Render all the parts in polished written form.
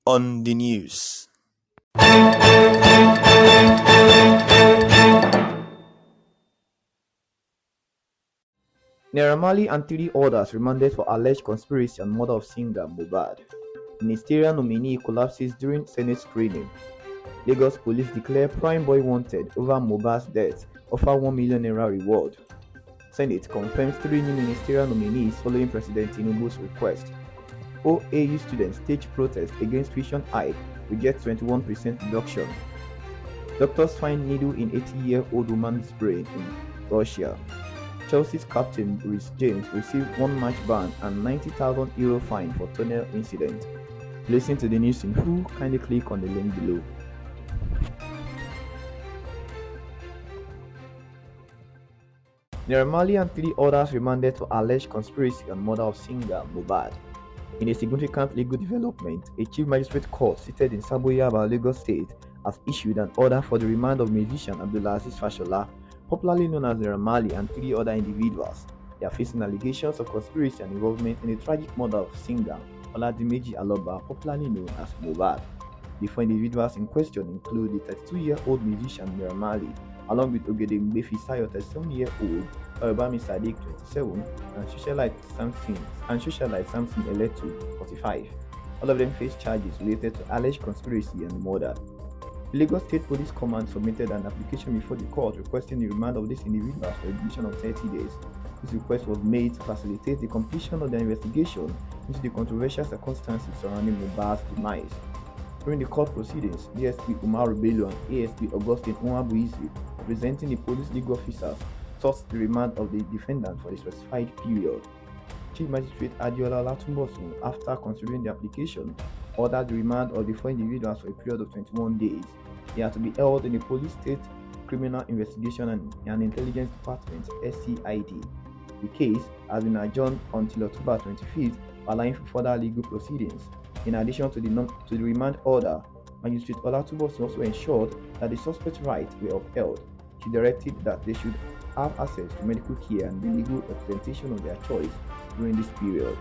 on the news. Naira Marley and three others remanded for alleged conspiracy and murder of singer Mohbad. Ministerial nominee collapses during Senate screening. Lagos police declare prime boy wanted over Mohbad's death, offer 1 million naira reward. Senate confirms three new ministerial nominees following President Tinubu's request. OAU students stage protest against tuition hike, reject 21% reduction. Doctors find needle in 80-year-old woman's brain in Russia. Chelsea's captain Reece James received one match ban and €90,000 fine for tunnel incident. To listen to the news in full, kindly click on the link below. Naira Marley and three others remanded for alleged conspiracy and murder of singer Mohbad. In a significant legal development, a chief magistrate court seated in Saboyaba, Lagos State, has issued an order for the remand of musician Abdulaziz Fashola, popularly known as Naira Marley, and three other individuals. They are facing allegations of conspiracy and involvement in the tragic murder of singer Oladimeji Aloba, popularly known as Mohbad. The four individuals in question include the 32-year-old musician Naira Marley, along with Ogedengbe Fisayo, 37-year-old, Obami Sadiq, 27, and socialite Samson Eletu, 45. All of them face charges related to alleged conspiracy and murder. The Lagos State Police Command submitted an application before the court requesting the remand of these individuals for a duration of 30 days. This request was made to facilitate the completion of the investigation into the controversial circumstances surrounding Mohbad's demise. During the court proceedings, DSP Umar Bello and ASP Augustine Nwabuizi, representing the police legal officers, sought the remand of the defendant for a specified period. Chief Magistrate Adiola Latumbosun, after considering the application, ordered the remand of the four individuals for a period of 21 days. They are to be held in the Police State Criminal Investigation and Intelligence Department (SCID). The case has been adjourned until October 25th, allowing for further legal proceedings. In addition to the remand order, Magistrate Olatunbosun also ensured that the suspect's rights were upheld. She directed that they should have access to medical care and the legal representation of their choice during this period.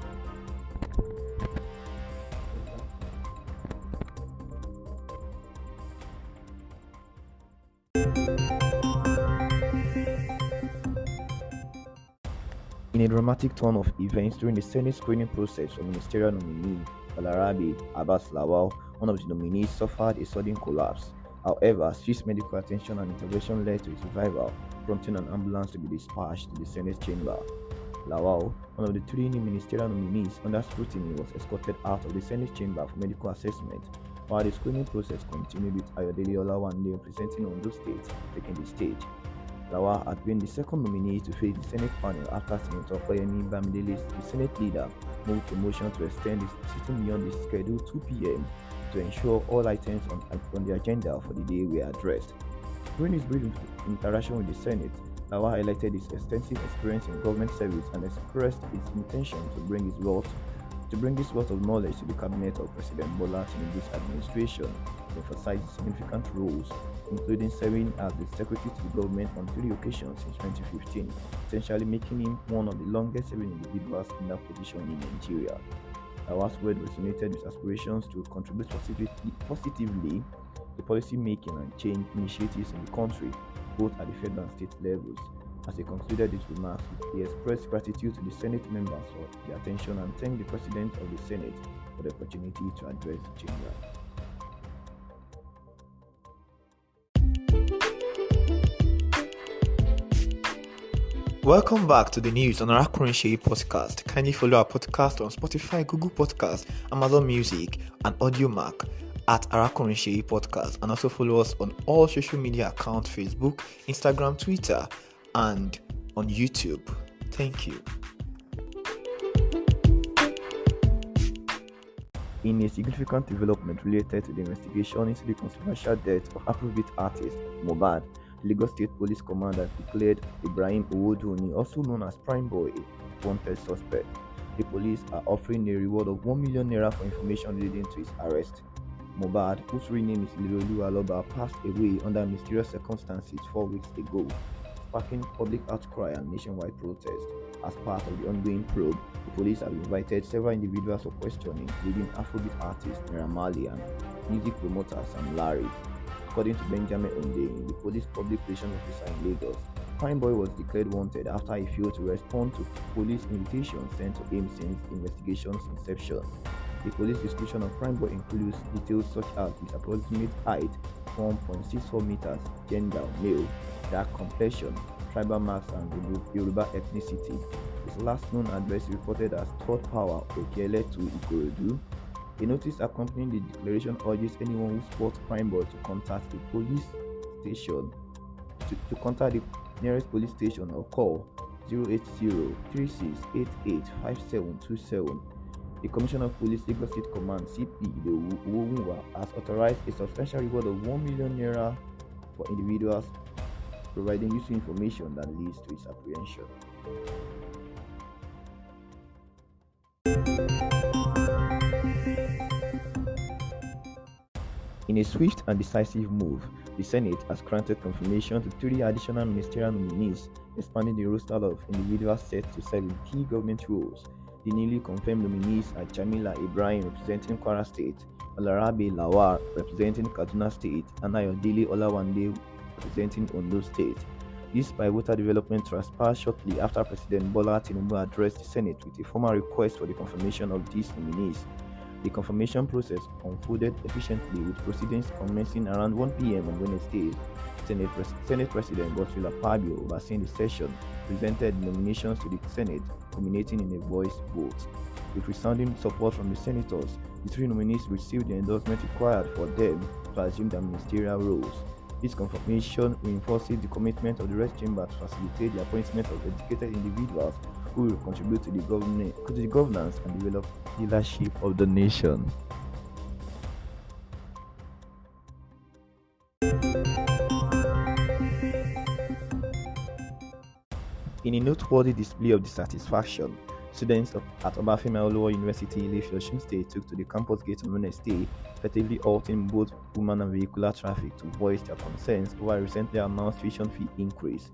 In a dramatic turn of events during the Senate screening process for ministerial nominee Balarabe Abbas Lawal, one of the nominees suffered a sudden collapse. However, swift medical attention and intervention led to his revival, prompting an ambulance to be dispatched to the Senate chamber. Lawal, one of the three new ministerial nominees under scrutiny, was escorted out of the Senate chamber for medical assessment, while the screening process continued with Ayodele Olawande representing Ondo State taking the stage. Lawal had been the second nominee to face the Senate panel after Senator Koyemi Bamidele, the Senate leader, moved a motion to extend the sitting beyond the scheduled 2 p.m. to ensure all items on the agenda for the day were addressed. During his brief interaction with the Senate, Lawal highlighted his extensive experience in government service and expressed his intention to bring this wealth of knowledge to the cabinet of President Bola Tinubu's administration, emphasizing significant roles, including serving as the secretary to the government on 3 occasions since 2015, essentially making him one of the longest-serving individuals in that position in Nigeria. Lawal's word resonated with aspirations to contribute positively to policy making and change initiatives in the country, both at the federal and state levels. As he concluded his remarks, he expressed gratitude to the Senate members for their attention and thanked the President of the Senate for the opportunity to address the chamber. Welcome back to the news on Arakunrin Seyi podcast. Kindly follow our podcast on Spotify, Google Podcast, Amazon Music, and AudioMac at Arakunrin Seyi podcast, and also follow us on all social media accounts: Facebook, Instagram, Twitter, and on YouTube. Thank you. In a significant development related to the investigation into the controversial death of Afrobeat artist Mohbad, the Lagos State Police Command has declared Ibrahim Owoduni, also known as Prime Boy, a wanted suspect. The police are offering a reward of 1 million naira for information leading to his arrest. Mohbad, whose real name is Lirolu Aloba, passed away under mysterious circumstances 4 weeks ago, sparking public outcry and nationwide protest. As part of the ongoing probe, the police have invited several individuals for questioning, including Afrobeat artist Naira Marley and music promoter Larry. According to Benjamin Onde, the police public relations officer in Lagos, Primeboy was declared wanted after he failed to respond to police invitations sent to him since investigation's inception. The police description of Primeboy includes details such as his approximate height, 1.64 meters, gender, male, dark complexion, tribal marks, and Yoruba ethnicity. His last known address is reported as Third Power, Okeeletu, Ikorodu. A notice accompanying the declaration urges anyone who spots Primeboy to contact the police station to contact the nearest police station or call 080-3688-5727. The Commissioner of Police Lagos State Command CP Uwunwa has authorized a substantial reward of 1 million naira for individuals providing useful information that leads to its apprehension. In a swift and decisive move, the Senate has granted confirmation to 3 additional ministerial nominees, expanding the roster of individuals set to serve in key government roles. The newly confirmed nominees are Jamila Ibrahim representing Kwara State, Olarabe Lawal representing Kaduna State, and Ayodele Olawande representing Ondo State. This pivotal development transpired shortly after President Bola Tinubu addressed the Senate with a formal request for the confirmation of these nominees. The confirmation process unfolded efficiently, with proceedings commencing around 1 p.m. on Wednesday. Senate President Godswill Akpabio, overseeing the session, presented the nominations to the Senate, culminating in a voice vote. With resounding support from the senators, the 3 nominees received the endorsement required for them to assume their ministerial roles. This confirmation reinforces the commitment of the Red Chamber to facilitate the appointment of educated individuals who will contribute to the governance and leadership of the nation. In a noteworthy display of dissatisfaction, students at Obafemi Awolowo University, Ile-Ife, Osun State took to the campus gate on Wednesday, effectively halting both human and vehicular traffic to voice their concerns over a recently announced tuition fee increase.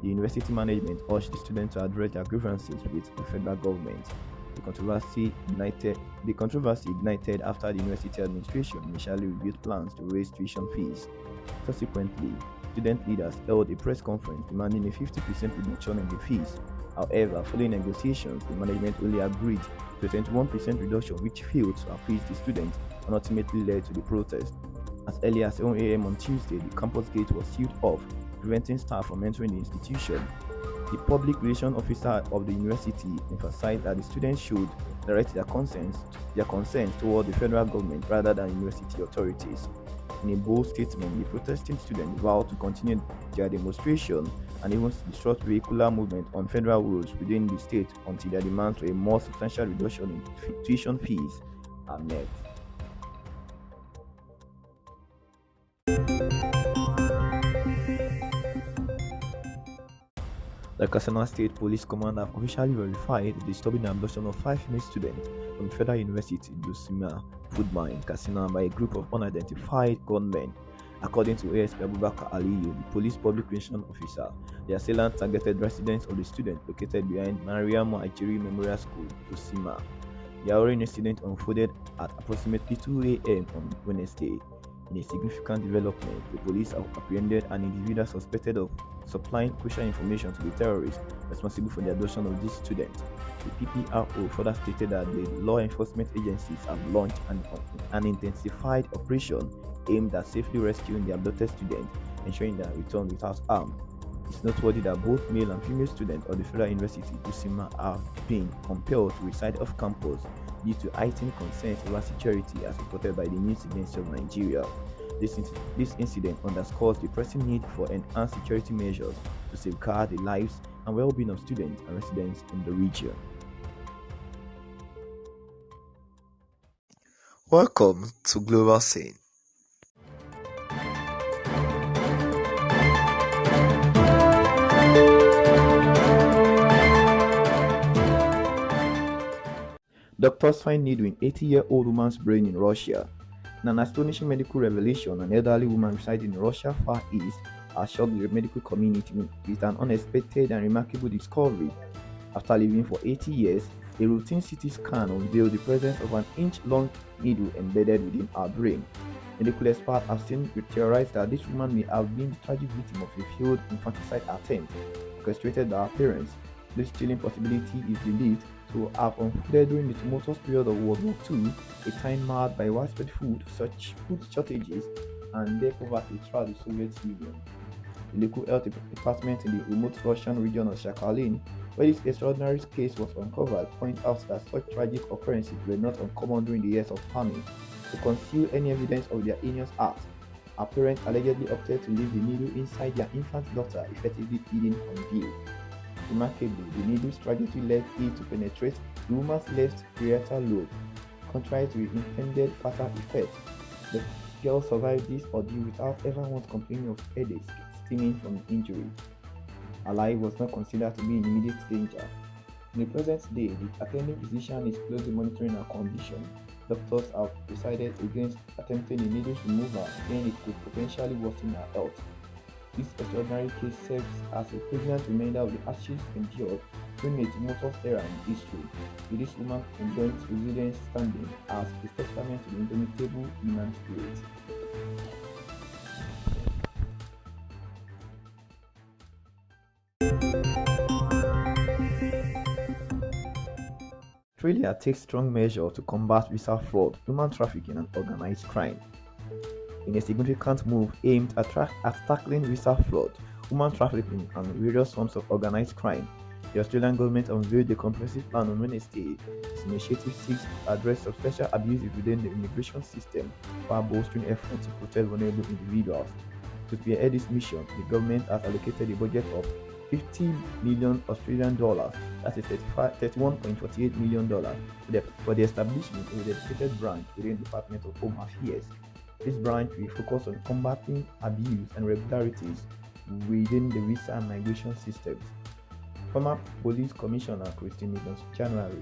The university management urged the students to address their grievances with the federal government. The controversy ignited after the university administration initially reviewed plans to raise tuition fees. Subsequently, student leaders held a press conference demanding a 50% reduction in the fees. However, following negotiations, the management only agreed to a 21% reduction, which failed to appease the students and ultimately led to the protest. As early as 7 a.m. on Tuesday, the campus gate was sealed off, preventing staff from entering the institution. The public relations officer of the university emphasized that the students should direct their concerns toward the federal government rather than university authorities. In a bold statement, the protesting students vowed to continue their demonstration and even disrupt vehicular movement on federal roads within the state until their demands for a more substantial reduction in tuition fees are met. The Katsina State Police Command have officially verified the disturbing abduction of 5 female students from Federal University Dusima Foodma in Katsina by a group of unidentified gunmen. According to ASP Abubakar Aliyu, the police public relations officer, the assailant targeted residents of the students located behind Mariam Ajiri Memorial School, Dusima. The harrowing incident unfolded at approximately 2 a.m. on Wednesday. In a significant development, the police have apprehended an individual suspected of supplying crucial information to the terrorists responsible for the abduction of these students. The PPRO further stated that the law enforcement agencies have launched an intensified operation aimed at safely rescuing the abducted students, ensuring their return without harm. It's noteworthy that both male and female students of the Federal University Dusima have been compelled to reside off campus due to heightened concerns over security, as reported by the News Agency of Nigeria. This incident underscores the pressing need for enhanced security measures to safeguard the lives and well-being of students and residents in the region. Welcome to Global Scene. Doctors find needle in 80-year-old woman's brain in Russia. In an astonishing medical revelation, an elderly woman residing in Russia's Far East has shocked the medical community with an unexpected and remarkable discovery. After living for 80 years, a routine CT scan unveiled the presence of an inch-long needle embedded within her brain. Medical experts have since theorized that this woman may have been the tragic victim of a failed infanticide attempt orchestrated by her parents. This chilling possibility is believed to have unfolded during the tumultuous period of World War II, a time marked by widespread food shortages and their poverty throughout the Soviet Union. The local health department in the remote Russian region of Sakhalin, where this extraordinary case was uncovered, point out that such tragic occurrences were not uncommon during the years of famine. To conceal any evidence of their heinous acts, her parents allegedly opted to leave the needle inside their infant daughter, effectively hidden from view. Remarkably, the needle's trajectory led it to penetrate the woman's left parietal lobe, contrary to the intended fatal effect. The girl survived this ordeal without ever once complaining of headaches stemming from the injury. Her life was not considered to be in immediate danger. In the present day, the attending physician is closely monitoring her condition. Doctors have decided against attempting the needle's removal, saying it could potentially worsen her health. This extraordinary case serves as a pregnant reminder of the hardships endured during a tumultuous era in history, with this woman's endurance, resilience standing as a testament to the indomitable human spirit. Australia takes strong measures to combat visa fraud, human trafficking, and organized crime. In a significant move aimed at tackling visa fraud, human trafficking, and various forms of organized crime, the Australian government unveiled a comprehensive plan on Wednesday. This initiative seeks to address substantial abuses within the immigration system while bolstering efforts to protect vulnerable individuals. To spearhead this mission, the government has allocated a budget of 50 million Australian dollars, that is $31.48 million, for the establishment of a dedicated branch within the Department of Home Affairs. This branch will focus on combating abuse and irregularities within the visa and migration systems. Former Police Commissioner Christine Nichols January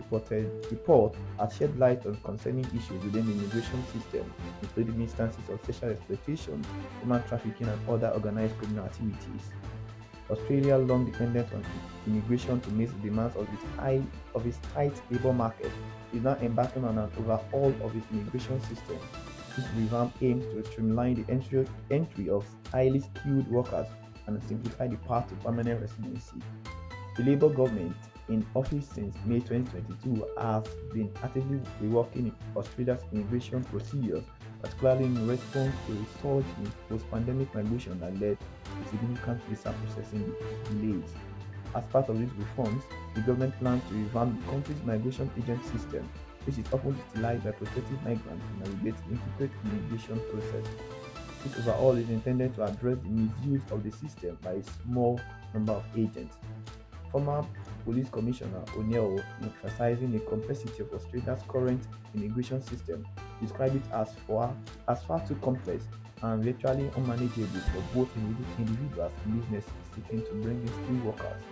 report has shed light on concerning issues within the immigration system, including instances of sexual exploitation, human trafficking, and other organized criminal activities. Australia, long dependent on immigration to meet the demands of its tight labour market, is now embarking on an overhaul of its immigration system. This revamp aims to streamline the entry of highly skilled workers and simplify the path to permanent residency. The Labour government, in office since May 2022, has been actively reworking Australia's immigration procedures, particularly in response to a surge in post-pandemic migration that led to significant visa processing delays. As part of these reforms, the government plans to revamp the country's migration agent system, which is often utilized by prospective migrants to navigate the intricate immigration process. This overhaul is intended to address the misuse of the system by a small number of agents. Former Police Commissioner O'Neill, emphasizing the complexity of Australia's current immigration system, described it as far too complex and virtually unmanageable for both individuals and businesses seeking to bring in skilled workers.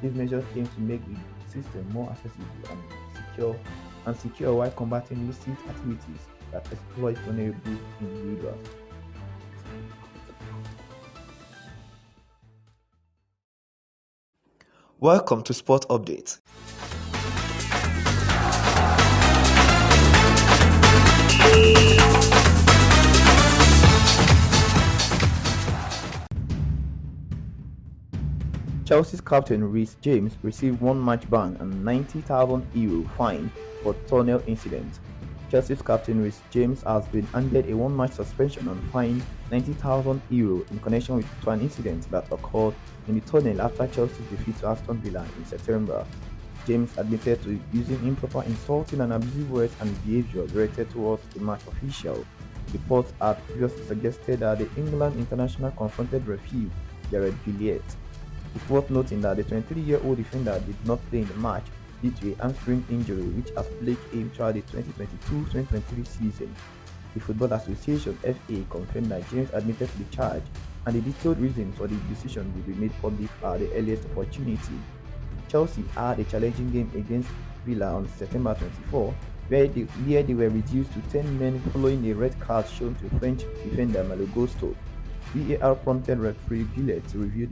These measures aim to make the system more accessible and secure while combating illicit activities that exploit vulnerable individuals. Welcome to Sport Update. Chelsea's captain Reece James received one-match ban and €90,000 fine for tunnel incident. Chelsea's captain Reece James has been handed a one-match suspension and fined €90,000 in connection with an incident that occurred in the tunnel after Chelsea's defeat to Aston Villa in September. James admitted to using improper, insulting, and abusive words and behaviour directed towards the match official. Reports had previously suggested that the England international confronted referee Jared Gillett. It's worth noting that the 23-year-old defender did not play in the match due to a hamstring injury which has plagued him throughout the 2022-2023 season. The Football Association (FA) confirmed that James admitted to the charge, and the detailed reasons for the decision will be made public at the earliest opportunity. Chelsea had a challenging game against Villa on September 24, where they were reduced to 10 men following a red card shown to French defender Malo Gusto. VAR prompted referee Gillett to review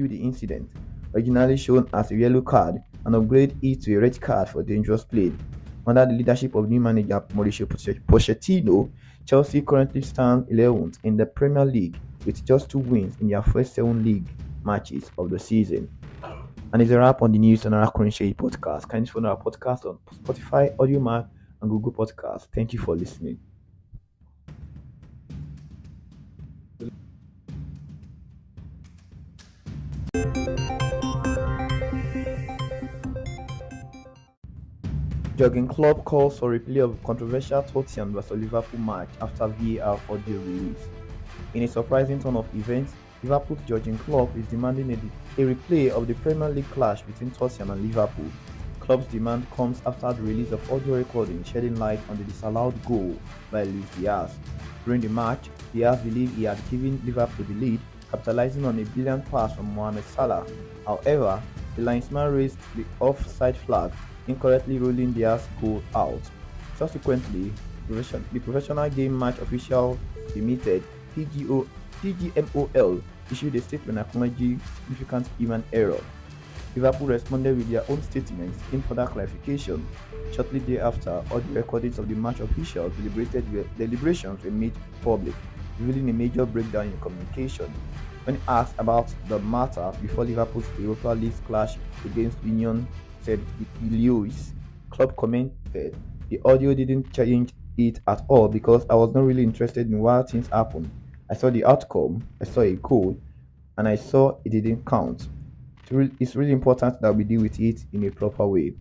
the incident, originally shown as a yellow card, and upgrade it to a red card for dangerous play. Under the leadership of new manager Mauricio Pochettino, Chelsea currently stand 11th in the Premier League with just 2 wins in their first 7 league matches of the season. And it's a wrap on the news on our current podcast. Kindly follow our podcast on Spotify, AudioMac, and Google Podcasts. Thank you for listening. Jurgen Klopp calls for replay of controversial Tottenham vs Liverpool match after VAR audio release. In a surprising turn of events, Liverpool's Jurgen Klopp is demanding a replay of the Premier League clash between Tottenham and Liverpool. Klopp's demand comes after the release of audio recording shedding light on the disallowed goal by Luis Diaz. During the match, Diaz believed he had given Liverpool the lead, capitalizing on a brilliant pass from Mohamed Salah. However, the linesman raised the offside flag, incorrectly ruling Diaz's goal out. Subsequently, the Professional Game Match Officials Limited (PGMOL) issued a statement acknowledging significant human error. Liverpool responded with their own statements in further clarification. Shortly thereafter, audio recordings of the match officials' deliberations were made public, revealing a major breakdown in communication. When asked about the matter before Liverpool's Europa League clash against Union said Lewis, Klopp commented, "The audio didn't change it at all because I was not really interested in why things happened. I saw the outcome, I saw a goal, and I saw it didn't count. It's really important that we deal with it in a proper way."